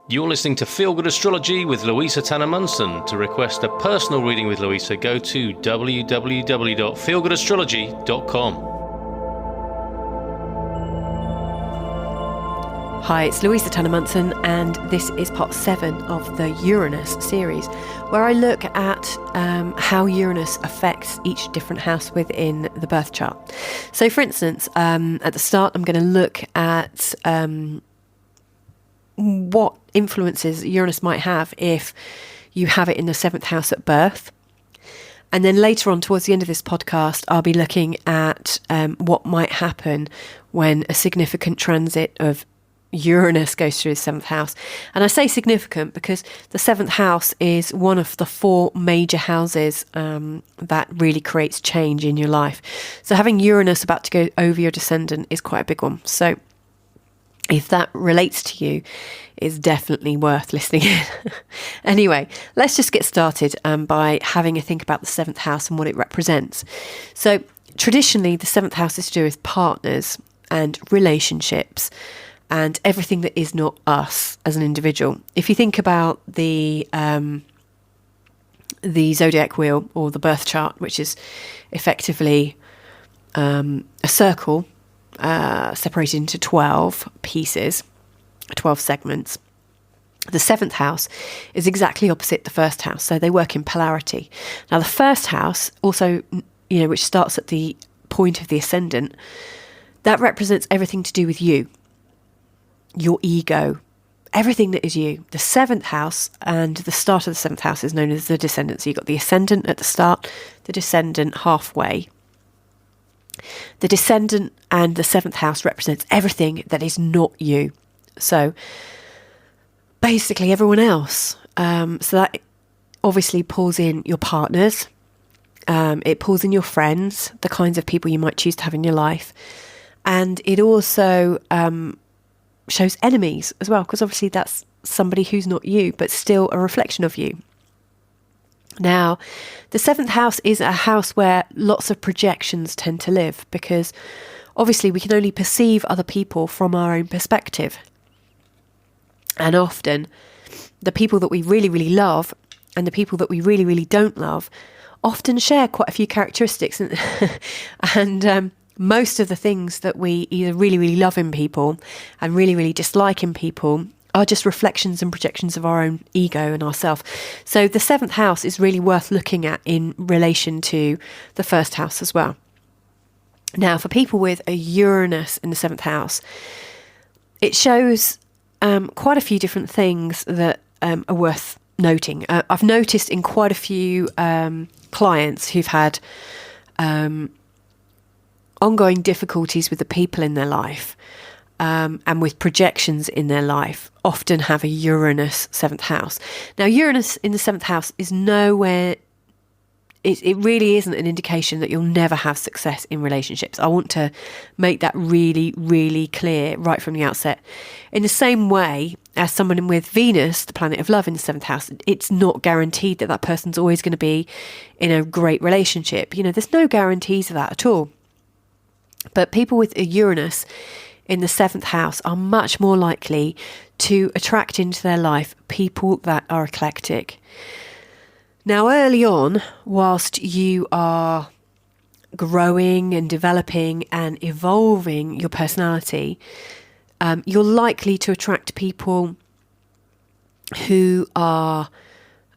You're listening to Feel Good Astrology with Louisa Tanner Munson. To request a personal reading with Louisa, go to www.feelgoodastrology.com. Hi, it's Louisa Tanner Munson, and this is part 7 of the Uranus series, where I look at how Uranus affects each different house within the birth chart. So, for instance, at the start, I'm going to look at what influences Uranus might have if you have it in the 7th house at birth. And then later on, towards the end of this podcast, I'll be looking at what might happen when a significant transit of Uranus goes through the 7th house. And I say significant because the 7th house is one of the 4 major houses that really creates change in your life. So having Uranus about to go over your descendant is quite a big one. So if that relates to you, it's definitely worth listening in. Anyway, let's just get started by having a think about the 7th house and what it represents. So traditionally, the 7th house is to do with partners and relationships and everything that is not us as an individual. If you think about the zodiac wheel or the birth chart, which is effectively a circle separated into 12 pieces, 12 segments. The 7th house is exactly opposite the 1st house, so they work in polarity. Now, the 1st house, also, which starts at the point of the ascendant, that represents everything to do with you, your ego, everything that is you. The 7th house and the start of the 7th house is known as the descendant. So you've got the ascendant at the start, the descendant halfway. The descendant and the 7th house represents everything that is not you. So basically everyone else. So that obviously pulls in your partners. It pulls in your friends, the kinds of people you might choose to have in your life. And it also shows enemies as well, because obviously that's somebody who's not you, but still a reflection of you. Now, the 7th house is a house where lots of projections tend to live, because obviously we can only perceive other people from our own perspective. And often the people that we really, really love and the people that we really, really don't love often share quite a few characteristics. And most of the things that we either really, really love in people and really, really dislike in people are just reflections and projections of our own ego and ourself. So the 7th house is really worth looking at in relation to the 1st house as well. Now, for people with a Uranus in the 7th house, it shows quite a few different things that are worth noting. I've noticed in quite a few clients who've had ongoing difficulties with the people in their life, and with projections in their life, often have a Uranus 7th house. Now, Uranus in the 7th house is nowhere, it really isn't an indication that you'll never have success in relationships. I want to make that really, really clear right from the outset. In the same way as someone with Venus, the planet of love, in the 7th house, it's not guaranteed that that person's always going to be in a great relationship. There's no guarantees of that at all. But people with a Uranus in the 7th house are much more likely to attract into their life people that are eclectic. Now, early on, whilst you are growing and developing and evolving your personality, you're likely to attract people who are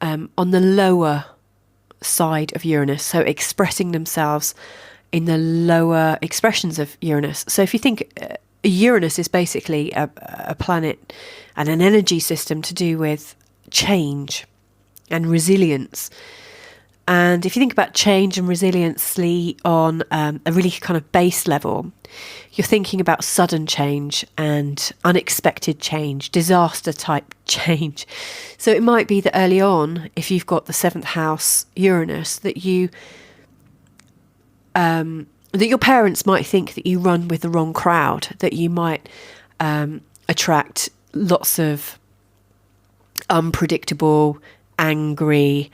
on the lower side of Uranus, so expressing themselves in the lower expressions of Uranus. So if you think Uranus is basically a planet and an energy system to do with change and resilience. And if you think about change and resiliency on a really kind of base level, you're thinking about sudden change and unexpected change, disaster type change. So it might be that early on, if you've got the 7th house Uranus, that that your parents might think that you run with the wrong crowd, that you might attract lots of unpredictable, angry,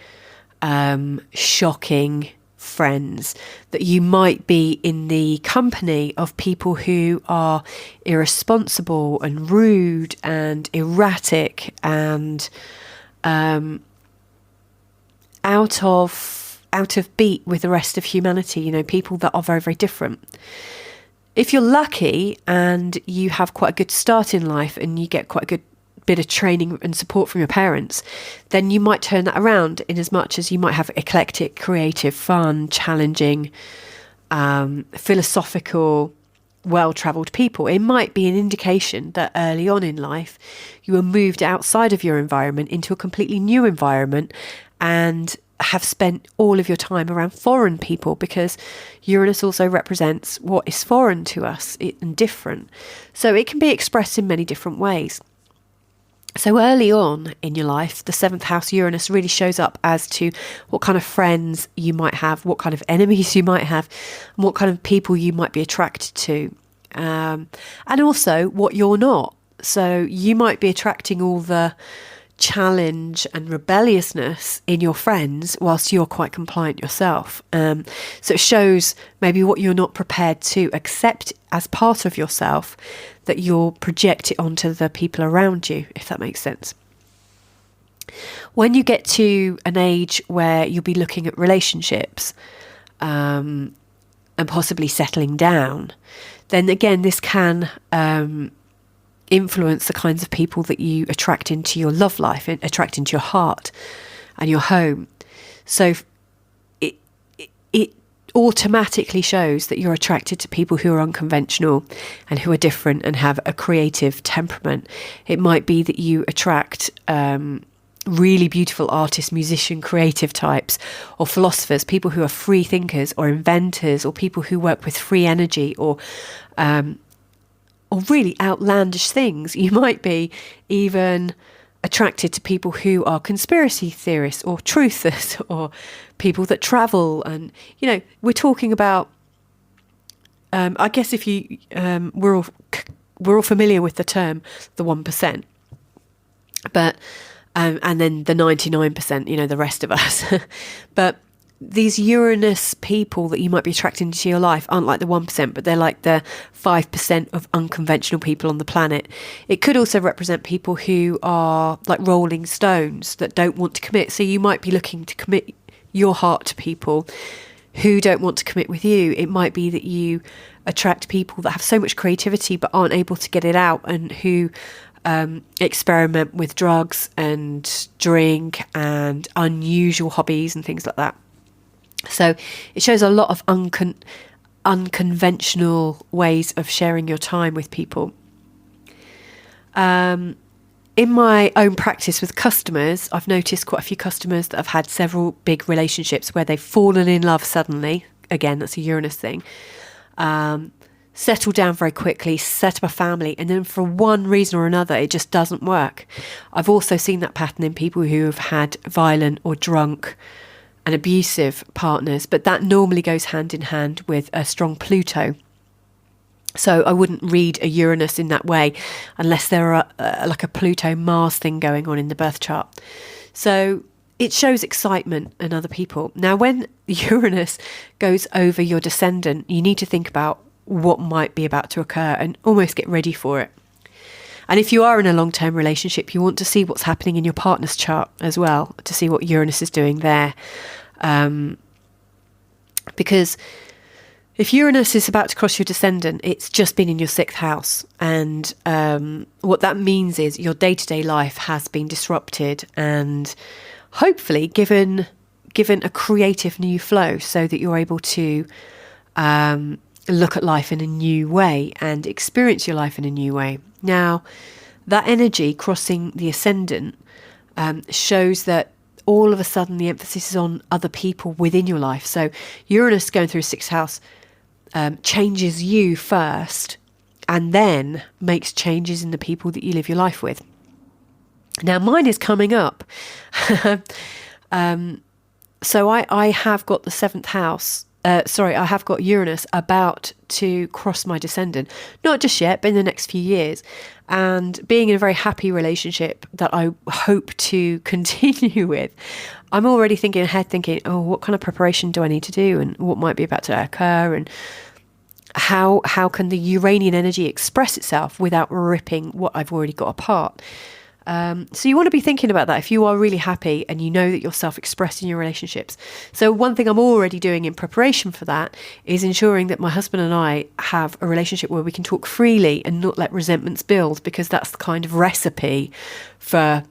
shocking friends, that you might be in the company of people who are irresponsible and rude and erratic and out of beat with the rest of humanity, you know, people that are very, very different. If you're lucky and you have quite a good start in life and you get quite a good bit of training and support from your parents, then you might turn that around, in as much as you might have eclectic, creative, fun, challenging, philosophical, well-travelled people. It might be an indication that early on in life you were moved outside of your environment into a completely new environment and have spent all of your time around foreign people, because Uranus also represents what is foreign to us and different. So it can be expressed in many different ways. So early on in your life, the 7th house Uranus really shows up as to what kind of friends you might have, what kind of enemies you might have, and what kind of people you might be attracted to. And also what you're not. So you might be attracting all the challenge and rebelliousness in your friends whilst you're quite compliant yourself. So it shows maybe what you're not prepared to accept as part of yourself, that you'll project it onto the people around you, if that makes sense. When you get to an age where you'll be looking at relationships and possibly settling down, then again this can influence the kinds of people that you attract into your love life, attract into your heart and your home. So it automatically shows that you're attracted to people who are unconventional and who are different and have a creative temperament. It might be that you attract really beautiful artists, musician, creative types, or philosophers, people who are free thinkers or inventors, or people who work with free energy, or really outlandish things. You might be even attracted to people who are conspiracy theorists or truthers, or people that travel. And, you know, we're talking about, I guess if you, we're all familiar with the term, the 1%, but, and then the 99%, you know, the rest of us. But these Uranus people that you might be attracting into your life aren't like the 1%, but they're like the 5% of unconventional people on the planet. It could also represent people who are like rolling stones that don't want to commit. So you might be looking to commit your heart to people who don't want to commit with you. It might be that you attract people that have so much creativity but aren't able to get it out, and who experiment with drugs and drink and unusual hobbies and things like that. So it shows a lot of unconventional ways of sharing your time with people. In my own practice with customers, I've noticed quite a few customers that have had several big relationships where they've fallen in love suddenly. Again, that's a Uranus thing. Settle down very quickly, set up a family, and then for one reason or another, it just doesn't work. I've also seen that pattern in people who have had violent or drunk and abusive partners, but that normally goes hand in hand with a strong Pluto. So I wouldn't read a Uranus in that way unless there are like a Pluto-Mars thing going on in the birth chart. So it shows excitement in other people. Now, when Uranus goes over your descendant, you need to think about what might be about to occur and almost get ready for it. And if you are in a long-term relationship, you want to see what's happening in your partner's chart as well, to see what Uranus is doing there. Because if Uranus is about to cross your descendant, it's just been in your 6th house. And what that means is your day-to-day life has been disrupted and hopefully given a creative new flow, so that you're able to look at life in a new way and experience your life in a new way. Now, that energy crossing the ascendant shows that all of a sudden the emphasis is on other people within your life. So Uranus going through 6th house changes you first, and then makes changes in the people that you live your life with. Now, mine is coming up. So I have got the 7th house I have got Uranus about to cross my descendant. Not just yet, but in the next few years. And being in a very happy relationship that I hope to continue with, I'm already thinking ahead, thinking, oh, what kind of preparation do I need to do, and what might be about to occur, and how can the Uranian energy express itself without ripping what I've already got apart. So you want to be thinking about that if you are really happy and you know that you're self-expressed in your relationships. So one thing I'm already doing in preparation for that is ensuring that my husband and I have a relationship where we can talk freely and not let resentments build, because that's the kind of recipe for,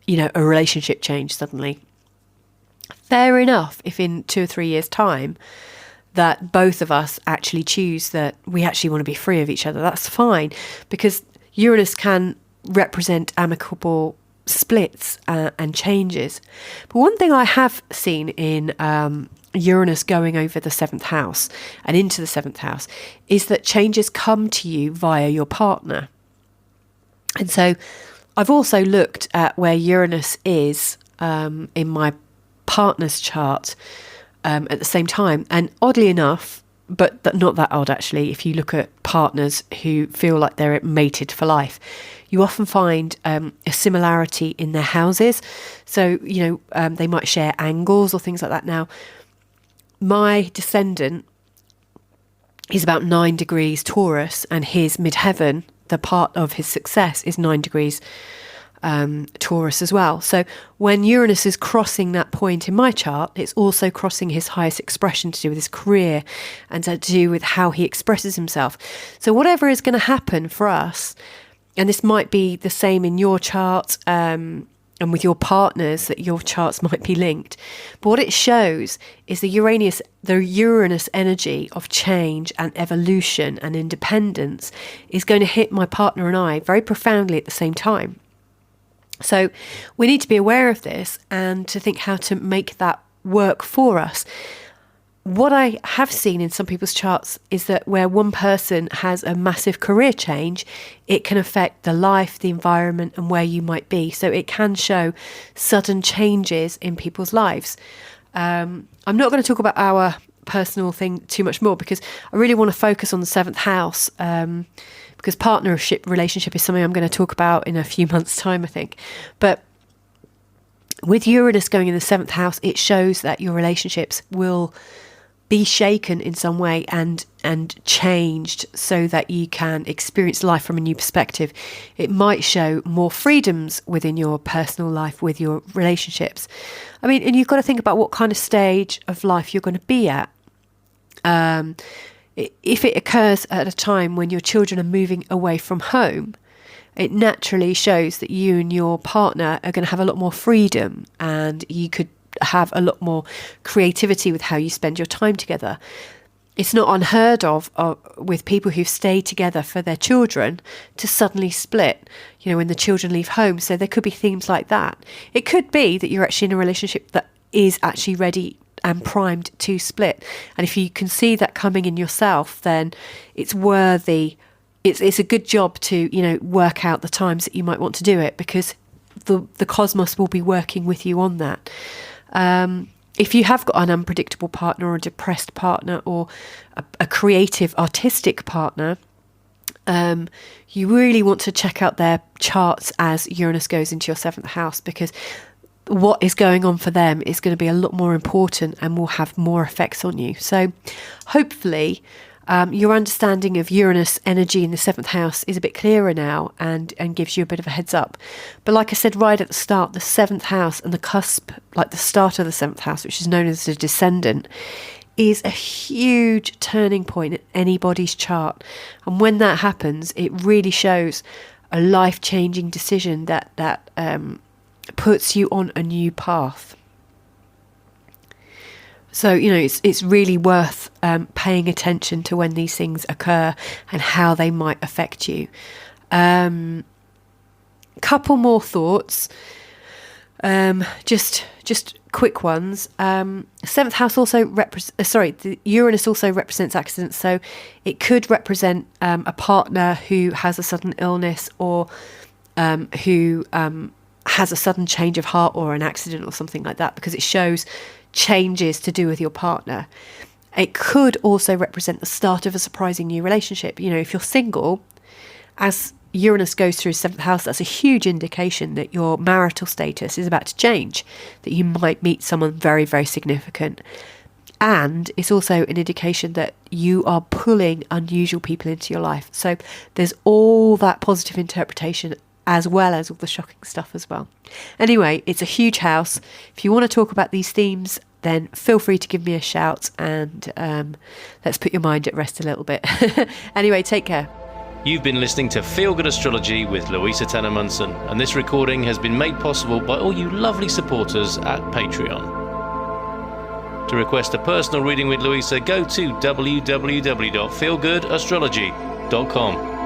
a relationship change suddenly. Fair enough if in 2 or 3 years' time that both of us actually choose that we actually want to be free of each other. That's fine, because Uranus can represent amicable splits and changes. But one thing I have seen in Uranus going over the 7th house and into the 7th house is that changes come to you via your partner. And so I've also looked at where Uranus is in my partner's chart at the same time. And oddly enough, but not that odd actually, if you look at partners who feel like they're mated for life, you often find a similarity in their houses. So, they might share angles or things like that. Now, my descendant is about 9 degrees Taurus, and his midheaven, the part of his success, is 9 degrees Taurus as well. So when Uranus is crossing that point in my chart, it's also crossing his highest expression to do with his career and to do with how he expresses himself. So whatever is going to happen for us, and this might be the same in your chart and with your partners, that your charts might be linked. But what it shows is the Uranus energy of change and evolution and independence is going to hit my partner and I very profoundly at the same time. So we need to be aware of this and to think how to make that work for us. What I have seen in some people's charts is that where one person has a massive career change, it can affect the life, the environment, and where you might be. So it can show sudden changes in people's lives. I'm not going to talk about our personal thing too much more, because I really want to focus on the 7th house, because partnership relationship is something I'm going to talk about in a few months' time, I think. But with Uranus going in the 7th house, it shows that your relationships will be shaken in some way and changed so that you can experience life from a new perspective. It might show more freedoms within your personal life with your relationships. I mean, and you've got to think about what kind of stage of life you're going to be at. If it occurs at a time when your children are moving away from home, it naturally shows that you and your partner are going to have a lot more freedom, and you could have a lot more creativity with how you spend your time together. It's not unheard of with people who've stayed together for their children to suddenly split, when the children leave home. So there could be themes like that. It could be that you're actually in a relationship that is actually ready and primed to split. And if you can see that coming in yourself, then it's worthy. It's a good job to, work out the times that you might want to do it, because the cosmos will be working with you on that. If you have got an unpredictable partner or a depressed partner or a creative, artistic partner, you really want to check out their charts as Uranus goes into your 7th house, because what is going on for them is going to be a lot more important and will have more effects on you. So hopefully your understanding of Uranus energy in the 7th house is a bit clearer now and gives you a bit of a heads up. But like I said right at the start, the 7th house and the cusp, like the start of the 7th house, which is known as the descendant, is a huge turning point in anybody's chart. And when that happens, it really shows a life-changing decision that puts you on a new path. So, it's really worth paying attention to when these things occur and how they might affect you. Couple more thoughts, just quick ones. 7th house also the Uranus also represents accidents. So it could represent a partner who has a sudden illness, or who has a sudden change of heart or an accident or something like that, because it shows changes to do with your partner. It could also represent the start of a surprising new relationship. You know, if you're single, as Uranus goes through 7th house, that's a huge indication that your marital status is about to change, that you might meet someone very, very significant. And it's also an indication that you are pulling unusual people into your life. So there's all that positive interpretation as well as all the shocking stuff as well. Anyway, it's a huge house. If you want to talk about these themes, then feel free to give me a shout, and let's put your mind at rest a little bit. Anyway, take care. You've been listening to Feel Good Astrology with Louisa Tanner Munson, and this recording has been made possible by all you lovely supporters at Patreon. To request a personal reading with Louisa, go to www.feelgoodastrology.com.